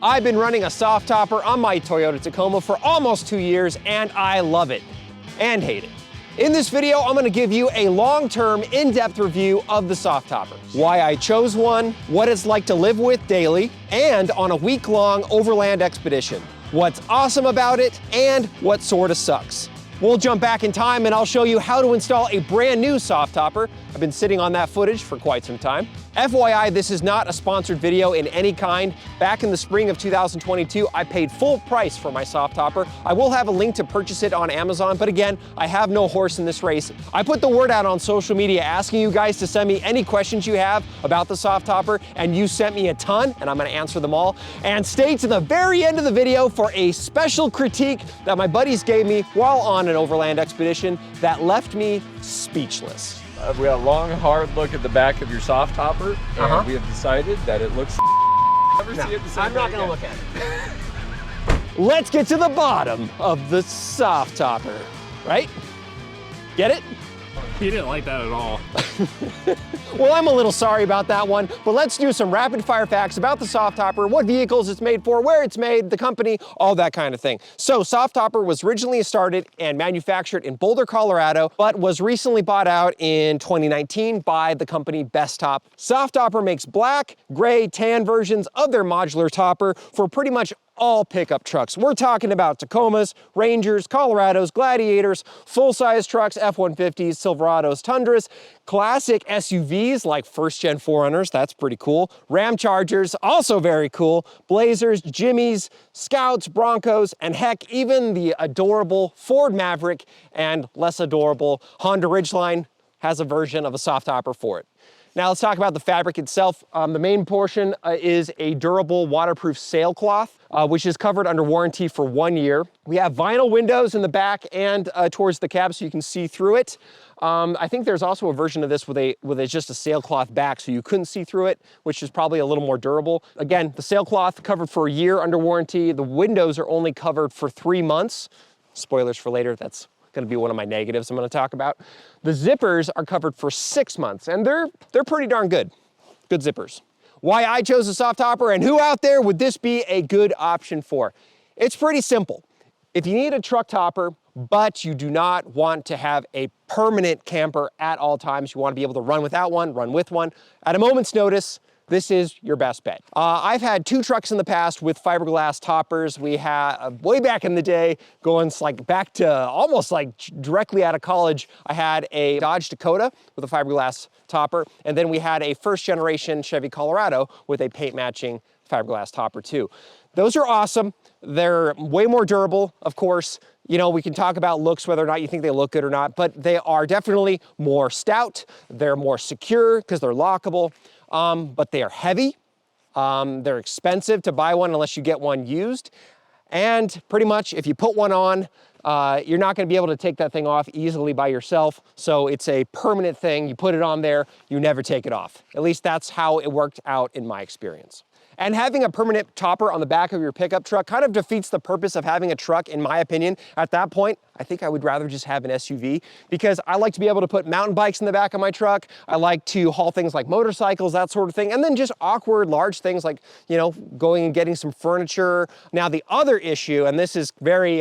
I've been running a Softopper on my Toyota Tacoma for almost 2 years, and I love it and hate it. In this video, I'm gonna give you a long-term, in-depth review of the Softopper, why I chose one, what it's like to live with daily, and on a week-long overland expedition, what's awesome about it, and what sorta sucks. We'll jump back in time and I'll show you how to install a brand new Softopper. I've been sitting on that footage for quite some time. FYI, this is not a sponsored video in any kind. Back in the spring of 2022, I paid full price for my Softopper. I will have a link to purchase it on Amazon, but again, I have no horse in this race. I put the word out on social media asking you guys to send me any questions you have about the Softopper, and you sent me a ton, and I'm gonna answer them all. And stay to the very end of the video for a special critique that my buddies gave me while on an overland expedition that left me speechless. We had a long, hard look at the back of your Softopper, and we have decided that it looks never see it the same I'm not gonna look at it. Let's get to the bottom of the Softopper, right? Get it? He didn't like that at all. Well, I'm a little sorry about that one, but let's do some rapid fire facts about the Softopper, what vehicles it's made for, where it's made, the company, all that kind of thing. So Softopper was originally started and manufactured in Boulder, Colorado, but was recently bought out in 2019 by the company Bestop. Softopper makes black, gray, tan versions of their modular topper for pretty much all pickup trucks. We're talking about Tacomas, Rangers, Colorados, Gladiators, full-size trucks, F-150s, Silverados, Tundras, classic SUVs like first-gen 4Runners, that's pretty cool, Ram Chargers, also very cool, Blazers, Jimmys, Scouts, Broncos, and heck, even the adorable Ford Maverick and less adorable Honda Ridgeline has a version of a Softopper for it. Now let's talk about the fabric itself. The main portion is a durable waterproof sailcloth, which is covered under warranty for 1 year. We have vinyl windows in the back and towards the cab so you can see through it. I think there's also a version of this with just a sailcloth back so you couldn't see through it, which is probably a little more durable. Again, the sailcloth covered for 1 year under warranty. The windows are only covered for 3 months. Spoilers for later, that's gonna be one of my negatives I'm gonna talk about. The zippers are covered for 6 months, and they're pretty darn good. Good zippers. Why I chose a Softopper and who out there would this be a good option for? It's pretty simple. If you need a truck topper, but you do not want to have a permanent camper at all times, you wanna be able to run without one, run with one, at a moment's notice, this is your best bet. I've had 2 trucks in the past with fiberglass toppers. We had, way back in the day, going like back to almost like directly out of college, I had a Dodge Dakota with a fiberglass topper, and then we had a first generation Chevy Colorado with a paint matching fiberglass topper too. Those are awesome. They're way more durable, of course. You know, we can talk about looks, whether or not you think they look good or not, but they are definitely more stout. They're more secure because they're lockable. But they are heavy, they're expensive to buy one unless you get one used, and pretty much if you put one on, you're not gonna be able to take that thing off easily by yourself, so it's a permanent thing. You put it on there, you never take it off. At least that's how it worked out in my experience. And having a permanent topper on the back of your pickup truck kind of defeats the purpose of having a truck, in my opinion. At that point, I think I would rather just have an SUV because I like to be able to put mountain bikes in the back of my truck. I like to haul things like motorcycles, that sort of thing. And then just awkward, large things like, you know, going and getting some furniture. Now, the other issue, and this is very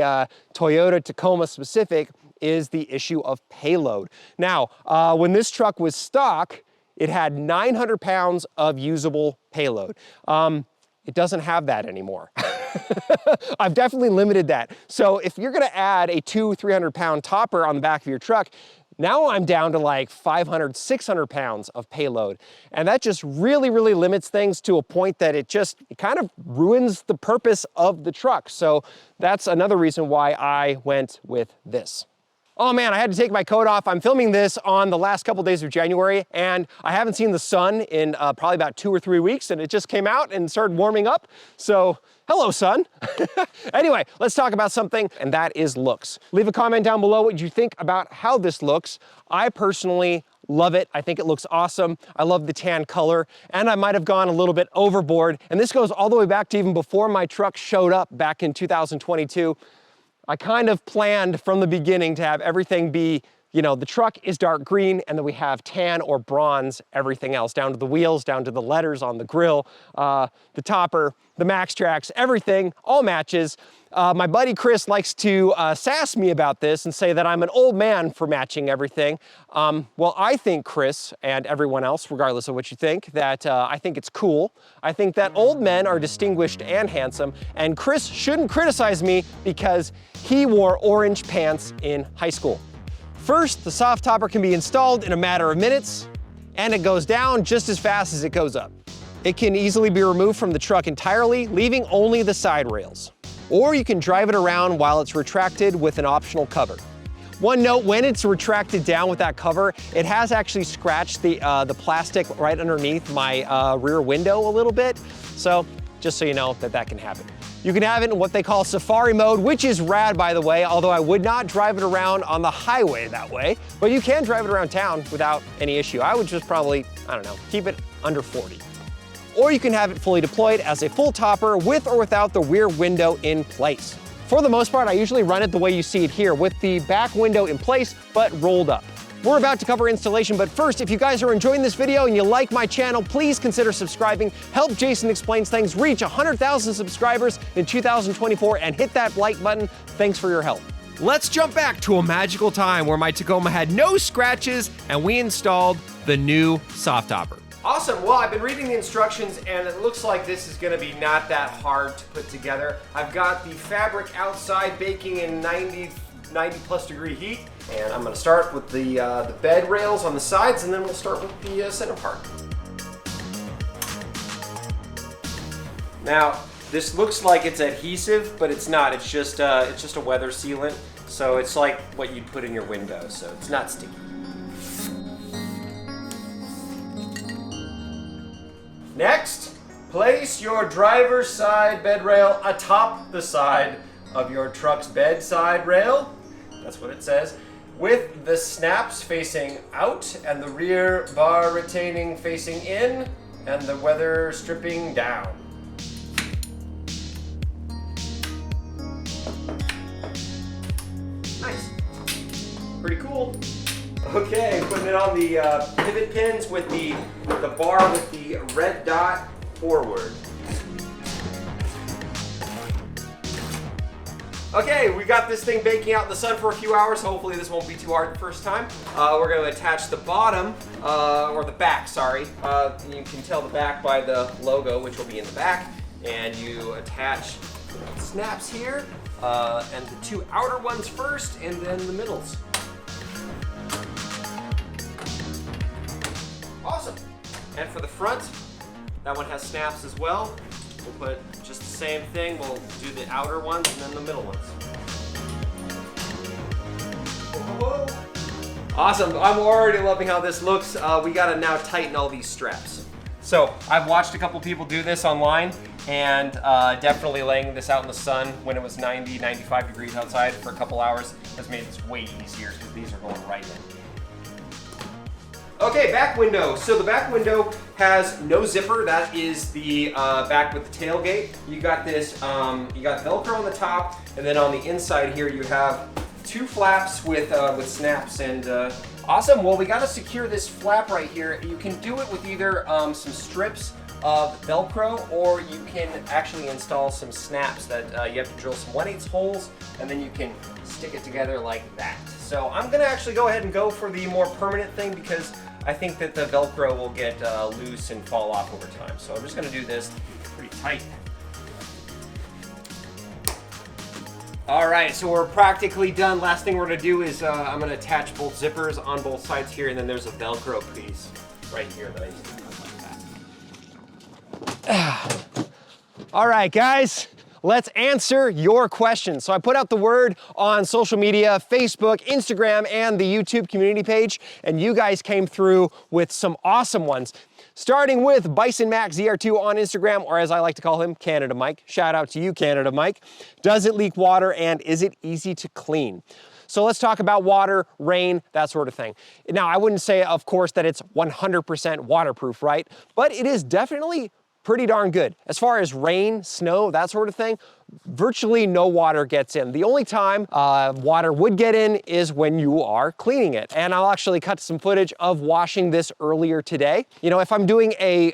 Toyota Tacoma specific, is the issue of payload. Now, when this truck was stock, it had 900 pounds of usable payload. It doesn't have that anymore. I've definitely limited that. So if you're gonna add a 200-300 pound topper on the back of your truck, now I'm down to like 500, 600 pounds of payload. And that just really, really limits things to a point that it kind of ruins the purpose of the truck. So that's another reason why I went with this. Oh man, I had to take my coat off. I'm filming this on the last couple days of January, and I haven't seen the sun in probably about 2 or 3 weeks, and it just came out and started warming up. So, hello sun. Anyway, let's talk about something, and that is looks. Leave a comment down below what you think about how this looks. I personally love it. I think it looks awesome. I love the tan color, and I might have gone a little bit overboard. And this goes all the way back to even before my truck showed up back in 2022. I kind of planned from the beginning to have everything be, you know, the truck is dark green and then we have tan or bronze everything else, down to the wheels, down to the letters on the grill, the topper, the max tracks, everything, all matches. My buddy Chris likes to sass me about this and say that I'm an old man for matching everything. Well, I think, Chris, and everyone else, regardless of what you think, that I think it's cool. I think that old men are distinguished and handsome, and Chris shouldn't criticize me because he wore orange pants in high school. First, the Softopper can be installed in a matter of minutes, and it goes down just as fast as it goes up. It can easily be removed from the truck entirely, leaving only the side rails. Or you can drive it around while it's retracted with an optional cover. One note, when it's retracted down with that cover, it has actually scratched the plastic right underneath my rear window a little bit. So just so you know that can happen. You can have it in what they call safari mode, which is rad, by the way, although I would not drive it around on the highway that way, but you can drive it around town without any issue. I would just probably, I don't know, keep it under 40. Or you can have it fully deployed as a full topper with or without the rear window in place. For the most part, I usually run it the way you see it here, with the back window in place, but rolled up. We're about to cover installation, but first, if you guys are enjoying this video and you like my channel, please consider subscribing. Help Jason Explains Things reach 100,000 subscribers in 2024 and hit that like button. Thanks for your help. Let's jump back to a magical time where my Tacoma had no scratches and we installed the new Softopper. Awesome, well, I've been reading the instructions and it looks like this is gonna be not that hard to put together. I've got the fabric outside baking in 90 plus degree heat, and I'm gonna start with the bed rails on the sides, and then we'll start with the center part. Now, this looks like it's adhesive, but it's not. It's just a weather sealant, so it's like what you'd put in your window, so it's not sticky. Next, place your driver's side bed rail atop the side of your truck's bed side rail. That's what it says. With the snaps facing out and the rear bar retaining facing in and the weather stripping down. Nice. Pretty cool. Okay, putting it on the pivot pins with the bar with the red dot forward. Okay, we got this thing baking out in the sun for a few hours. Hopefully this won't be too hard the first time. We're going to attach the bottom, or the back, sorry. You can tell the back by the logo, which will be in the back. And you attach the snaps here, and the two outer ones first, and then the middles. Awesome. And for the front, that one has snaps as well. We'll put just the same thing. We'll do the outer ones and then the middle ones. Whoa. Awesome. I'm already loving how this looks. We gotta now tighten all these straps. So I've watched a couple people do this online, and definitely laying this out in the sun when it was 90, 95 degrees outside for a couple hours has made this way easier because these are going right in. Okay, back window. So the back window has no zipper. That is the back with the tailgate. You got this, you got Velcro on the top, and then on the inside here you have two flaps with snaps. And awesome. Well, we got to secure this flap right here. You can do it with either some strips of Velcro, or you can actually install some snaps that you have to drill some 1/8 holes, and then you can stick it together like that. So I'm gonna actually go ahead and go for the more permanent thing because I think that the Velcro will get loose and fall off over time. So I'm just gonna do this pretty tight. All right, so we're practically done. Last thing we're gonna do is I'm gonna attach both zippers on both sides here, and then there's a Velcro piece right here that I used to put like that. All right, guys. Let's answer your questions. So I put out the word on social media, Facebook, Instagram, and the YouTube community page, and you guys came through with some awesome ones. Starting with Bison Mac ZR2 on Instagram, or as I like to call him, Canada Mike. Shout out to you, Canada Mike. Does it leak water, and is it easy to clean? So let's talk about water, rain, that sort of thing. Now, I wouldn't say, of course, that it's 100% waterproof, right? But it is definitely pretty darn good. As far as rain, snow, that sort of thing, virtually no water gets in. The only time water would get in is when you are cleaning it. And I'll actually cut some footage of washing this earlier today. You know, if I'm doing a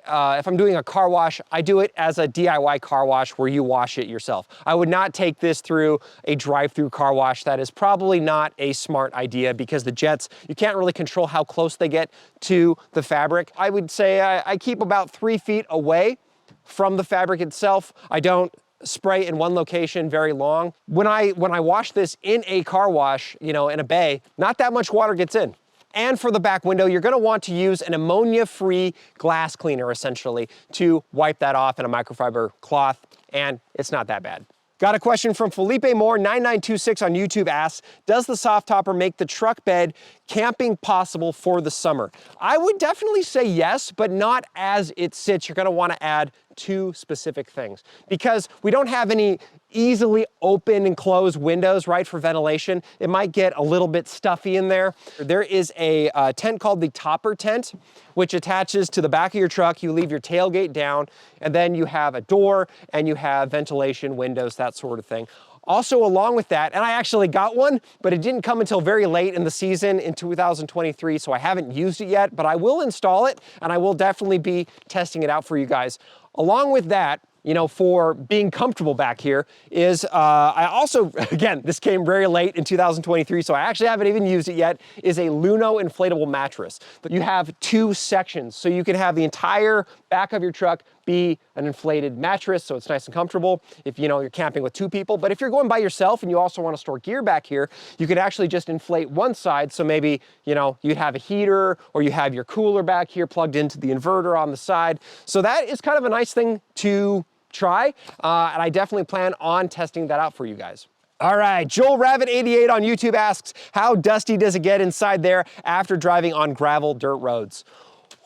car wash, I do it as a DIY car wash where you wash it yourself. I would not take this through a drive-through car wash. That is probably not a smart idea because the jets, you can't really control how close they get to the fabric. I would say I keep about 3 feet away from the fabric itself. I don't spray in one location very long. When I wash this in a car wash, you know, in a bay, not that much water gets in. And for the back window, you're gonna want to use an ammonia-free glass cleaner, essentially, to wipe that off in a microfiber cloth, and it's not that bad. Got a question from Felipe Moore, 9926 on YouTube asks, does the Softopper make the truck bed camping possible for the summer? I would definitely say yes, but not as it sits. You're gonna wanna add 2 specific things because we don't have any easily open and closed windows, right, for ventilation. It might get a little bit stuffy in there. There is a tent called the Topper tent, which attaches to the back of your truck. You leave your tailgate down, and then you have a door and you have ventilation, windows, that sort of thing. Also, along with that, and I actually got one, but it didn't come until very late in the season in 2023, so I haven't used it yet, but I will install it, and I will definitely be testing it out for you guys. Along with that, you know, for being comfortable back here is, I also, again, this came very late in 2023, so I actually haven't even used it yet, is a Luno inflatable mattress. You have 2 sections, so you can have the entire back of your truck be an inflated mattress, so it's nice and comfortable if, you know, you're camping with 2 people. But if you're going by yourself and you also want to store gear back here, you could actually just inflate one side, so maybe, you know, you'd have a heater or you have your cooler back here plugged into the inverter on the side. So that is kind of a nice thing to try, and I definitely plan on testing that out for you guys. All right, Joel Rabbit 88 on YouTube asks, how dusty does it get inside there after driving on gravel dirt roads?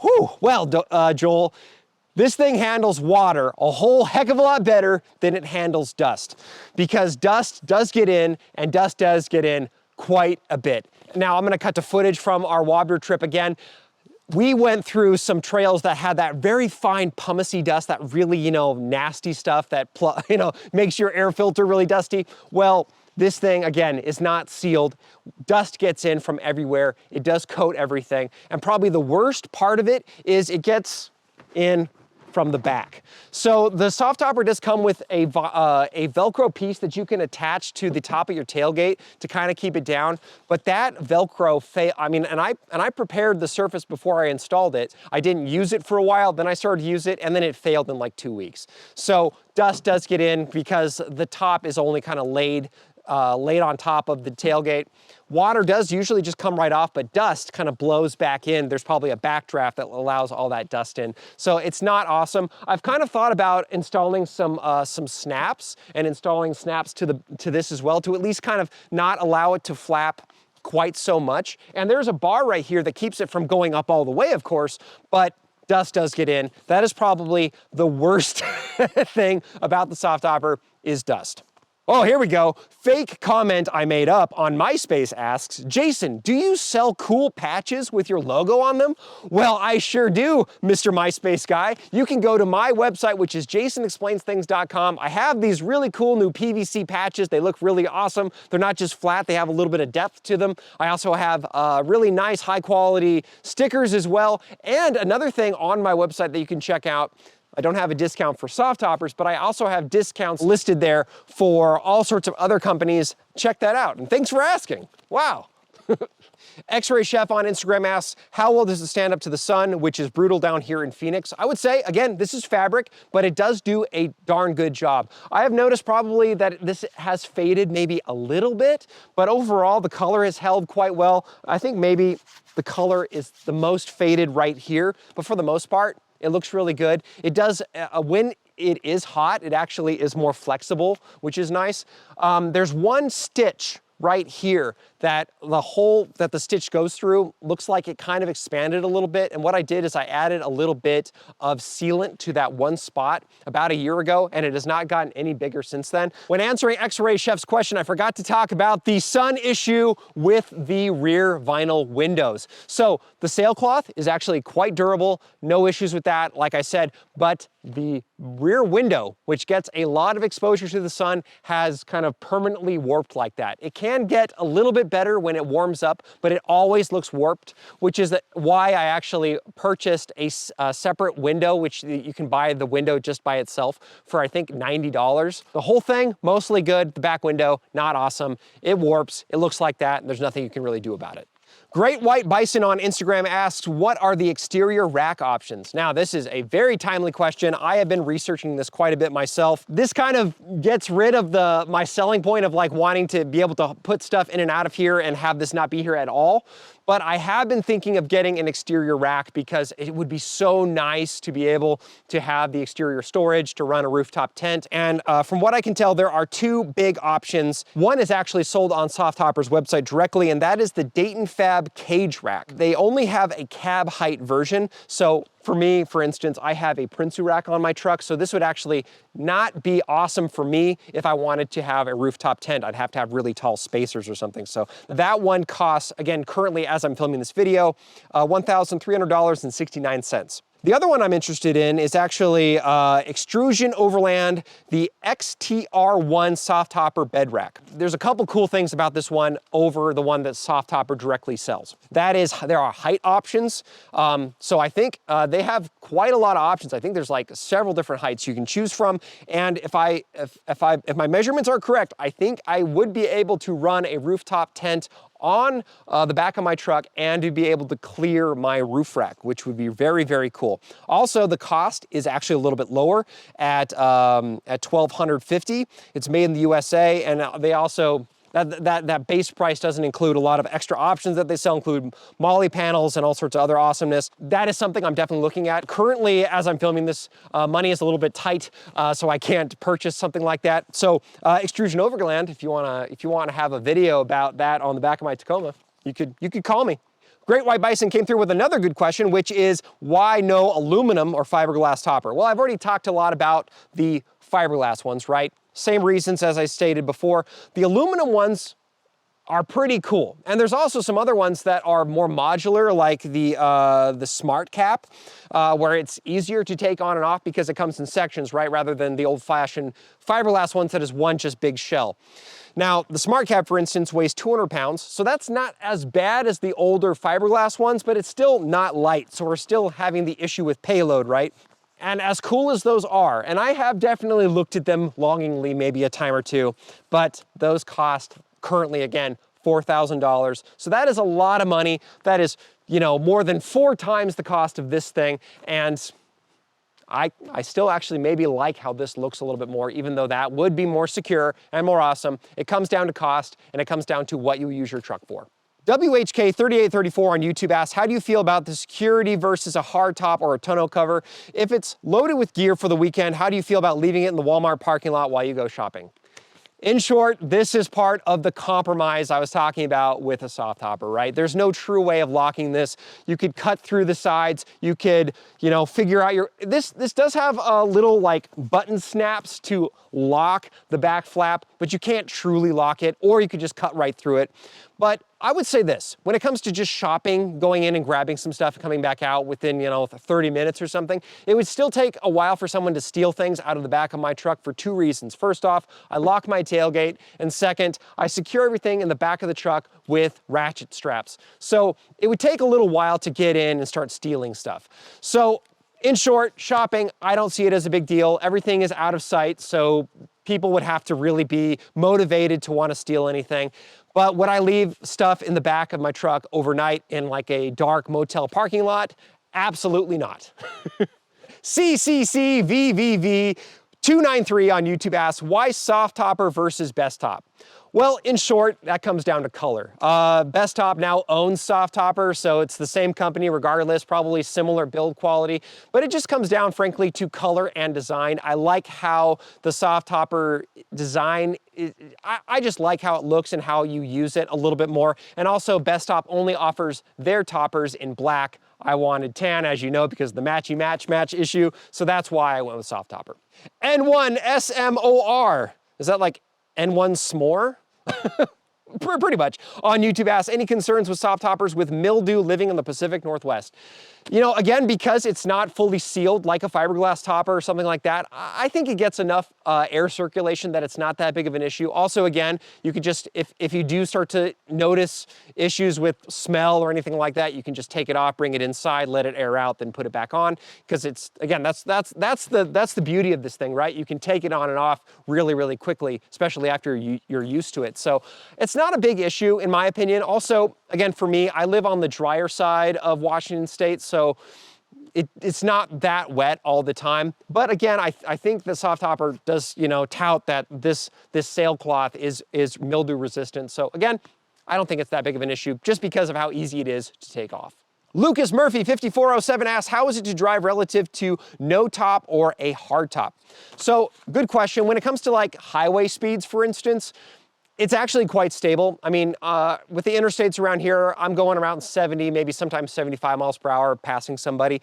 Whew, well, Joel, this thing handles water a whole heck of a lot better than it handles dust, because dust does get in, and dust does get in quite a bit. Now, I'm gonna cut to footage from our Wobbler trip again. We went through some trails that had that very fine pumicey dust, that really, you know, nasty stuff that, you know, makes your air filter really dusty. Well, this thing, again, is not sealed. Dust gets in from everywhere. It does coat everything. And probably the worst part of it is it gets in from the back. So the Softopper does come with a Velcro piece that you can attach to the top of your tailgate to kind of keep it down. But that Velcro, and I prepared the surface before I installed it. I didn't use it for a while, then I started to use it, and then it failed in like 2 weeks. So dust does get in because the top is only kind of laid on top of the tailgate. Water does usually just come right off, but dust kind of blows back in. There's probably a backdraft that allows all that dust in. So it's not awesome. I've kind of thought about installing some snaps and installing snaps to this as well, to at least kind of not allow it to flap quite so much. And there's a bar right here that keeps it from going up all the way, of course, but dust does get in. That is probably the worst thing about the Softopper is dust. Oh, here we go. Fake comment I made up on MySpace asks, Jason, do you sell cool patches with your logo on them? Well, I sure do, Mr. MySpace guy. You can go to my website, which is jasonexplainsthings.com. I have these really cool new PVC patches. They look really awesome. They're not just flat, they have a little bit of depth to them. I also have really nice, high quality stickers as well. And another thing on my website that you can check out, I don't have a discount for Softoppers, but I also have discounts listed there for all sorts of other companies. Check that out. And thanks for asking. Wow. X-Ray Chef on Instagram asks, how well does it stand up to the sun, which is brutal down here in Phoenix? I would say, again, this is fabric, but it does do a darn good job. I have noticed probably that this has faded maybe a little bit, but overall the color has held quite well. I think maybe the color is the most faded right here, but for the most part, it looks really good. It does, when it is hot, it actually is more flexible, which is nice. There's one stitch right here that the hole that the stitch goes through looks like it kind of expanded a little bit. And what I did is I added a little bit of sealant to that one spot about a year ago, and it has not gotten any bigger since then. When answering X-Ray Chef's question, I forgot to talk about the sun issue with the rear vinyl windows. So the sailcloth is actually quite durable, no issues with that, like I said, but the rear window, which gets a lot of exposure to the sun, has kind of permanently warped like that. It can get a little bit better when it warms up, but it always looks warped, which is why I actually purchased a separate window, which you can buy the window just by itself for, I think, $90. The whole thing, mostly good. The back window, not awesome. It warps, it looks like that, and there's nothing you can really do about it. Great White Bison on Instagram asks, what are the exterior rack options? Now, this is a very timely question. I have been researching this quite a bit myself. This kind of gets rid of my selling point of like wanting to be able to put stuff in and out of here and have this not be here at all. But I have been thinking of getting an exterior rack because it would be so nice to be able to have the exterior storage to run a rooftop tent. And from what I can tell, there are two big options. One is actually sold on Softopper's website directly, and that is the Dayton Fab Cage Rack. They only have a cab height version. So for me, for instance, I have a Prinsu rack on my truck, so this would actually not be awesome for me if I wanted to have a rooftop tent. I'd have to have really tall spacers or something. So that one costs, again, currently as I'm filming this video, $1,300.69. The other one I'm interested in is actually Extrusion Overland, the XTR1 Softopper bed rack. There's a couple cool things about this one over the one that Softopper directly sells. That is, there are height options. So I think they have quite a lot of options. I think there's like several different heights you can choose from. And if my measurements are correct, I think I would be able to run a rooftop tent on the back of my truck and to be able to clear my roof rack, which would be very, very cool. Also, the cost is actually a little bit lower at $1,250. It's made in the USA, and they also, that base price doesn't include a lot of extra options that they sell, include Molly panels and all sorts of other awesomeness. That is something I'm definitely looking at. Currently, as I'm filming this, money is a little bit tight, so I can't purchase something like that. So Extrusion Overland, if you wanna have a video about that on the back of my Tacoma, you could call me. Great White Bison came through with another good question, which is why no aluminum or fiberglass topper? Well, I've already talked a lot about the fiberglass ones, right? Same reasons as I stated before. The aluminum ones are pretty cool. And there's also some other ones that are more modular, like the Smart Cap, where it's easier to take on and off because it comes in sections, right? Rather than the old-fashioned fiberglass ones that is one just big shell. Now, the Smart Cap, for instance, weighs 200 pounds, so that's not as bad as the older fiberglass ones, but it's still not light, so we're still having the issue with payload, right? And as cool as those are, and I have definitely looked at them longingly maybe a time or two, but those cost currently, again, $4,000. So that is a lot of money. That is, you know, more than 4 times the cost of this thing. And I still actually maybe like how this looks a little bit more, even though that would be more secure and more awesome. It comes down to cost, and it comes down to what you use your truck for. WHK3834 on YouTube asks, how do you feel about the security versus a hard top or a tonneau cover? If it's loaded with gear for the weekend, how do you feel about leaving it in the Walmart parking lot while you go shopping? In short, this is part of the compromise I was talking about with a Softopper, right? There's no true way of locking this. You could cut through the sides. You could, you know, figure out this does have a little like button snaps to lock the back flap, but you can't truly lock it, or you could just cut right through it. But I would say this, when it comes to just shopping, going in and grabbing some stuff and coming back out within, you know, 30 minutes or something, it would still take a while for someone to steal things out of the back of my truck for 2 reasons. First off, I lock my tailgate, and second, I secure everything in the back of the truck with ratchet straps. So it would take a little while to get in and start stealing stuff. So in short, shopping, I don't see it as a big deal. Everything is out of sight, so people would have to really be motivated to want to steal anything. But would I leave stuff in the back of my truck overnight in like a dark motel parking lot? Absolutely not. CCCVVV293 on YouTube asks, why Softopper versus Bestop? Well, in short, that comes down to color. Bestop now owns Softopper, so it's the same company regardless, probably similar build quality, but it just comes down, frankly, to color and design. I like how the Softopper design, I just like how it looks and how you use it a little bit more. And also, Bestop only offers their toppers in black. I wanted tan, as you know, because of the matchy match issue, so that's why I went with Softopper. N1 SMOR. Is that like N1 s'more? Pretty much. On YouTube asks, any concerns with Softoppers with mildew living in the Pacific Northwest? You know, again, because it's not fully sealed like a fiberglass topper or something like that, I think it gets enough air circulation that it's not that big of an issue. Also, again, you could just, if you do start to notice issues with smell or anything like that, you can just take it off, bring it inside, let it air out, then put it back on. Because it's, again, that's the beauty of this thing, right? You can take it on and off really, really quickly, especially after you're used to it. So it's not a big issue, in my opinion. Also, again, for me, I live on the drier side of Washington State, so it's not that wet all the time. But again, I think the Softopper does, you know, tout that this sailcloth is mildew resistant. So again, I don't think it's that big of an issue just because of how easy it is to take off. Lucas Murphy 5407 asks, how is it to drive relative to no top or a hard top? So good question. When it comes to like highway speeds, for instance, it's actually quite stable. I mean, with the interstates around here, I'm going around 70, maybe sometimes 75 miles per hour passing somebody.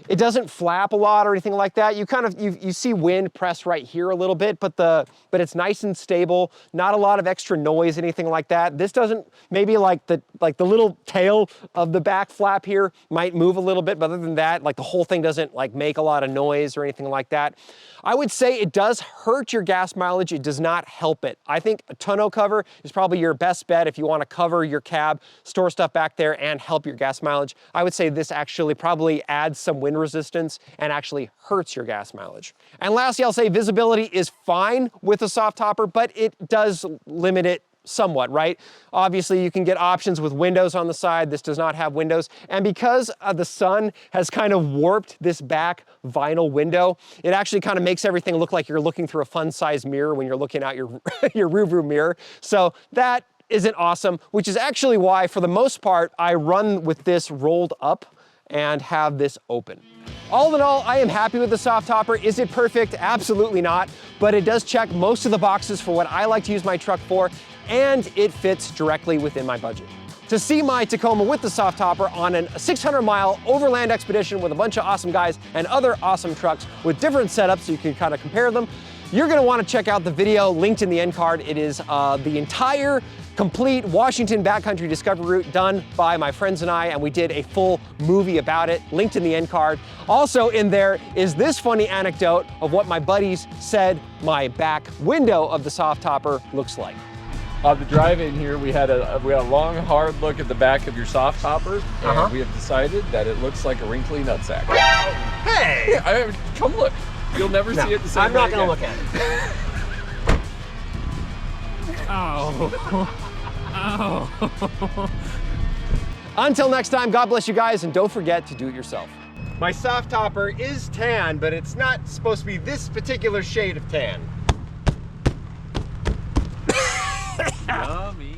It doesn't flap a lot or anything like that. You kind of, you see wind press right here a little bit, but it's nice and stable. Not a lot of extra noise, anything like that. This doesn't, maybe like the little tail of the back flap here might move a little bit, but other than that, like the whole thing doesn't like make a lot of noise or anything like that. I would say it does hurt your gas mileage. It does not help it. I think a tonneau cover is probably your best bet if you want to cover your cab, store stuff back there, and help your gas mileage. I would say this actually probably adds some wind resistance and actually hurts your gas mileage. And lastly, I'll say visibility is fine with a Softopper, but it does limit it somewhat, right? Obviously, you can get options with windows on the side. This does not have windows. And because the sun has kind of warped this back vinyl window, it actually kind of makes everything look like you're looking through a fun-sized mirror when you're looking out your rearview mirror. So that isn't awesome, which is actually why, for the most part, I run with this rolled up and have this open. All in all, I am happy with the Softopper. Is it perfect? Absolutely not, but it does check most of the boxes for what I like to use my truck for, and it fits directly within my budget. To see my Tacoma with the Softopper on a 600-mile overland expedition with a bunch of awesome guys and other awesome trucks with different setups so you can kind of compare them, you're gonna wanna check out the video linked in the end card. It is the entire complete Washington backcountry discovery route done by my friends and I, and we did a full movie about it, linked in the end card. Also in there is this funny anecdote of what my buddies said my back window of the Softopper looks like. On the drive-in here, we had a long, hard look at the back of your Softopper, and we have decided that it looks like a wrinkly nutsack. Hey! Come look. You'll never see it the same way. I'm not gonna again. look at it. Oh. Oh. Until next time, God bless you guys, and don't forget to do it yourself. My Softopper is tan, but it's not supposed to be this particular shade of tan. Yummy.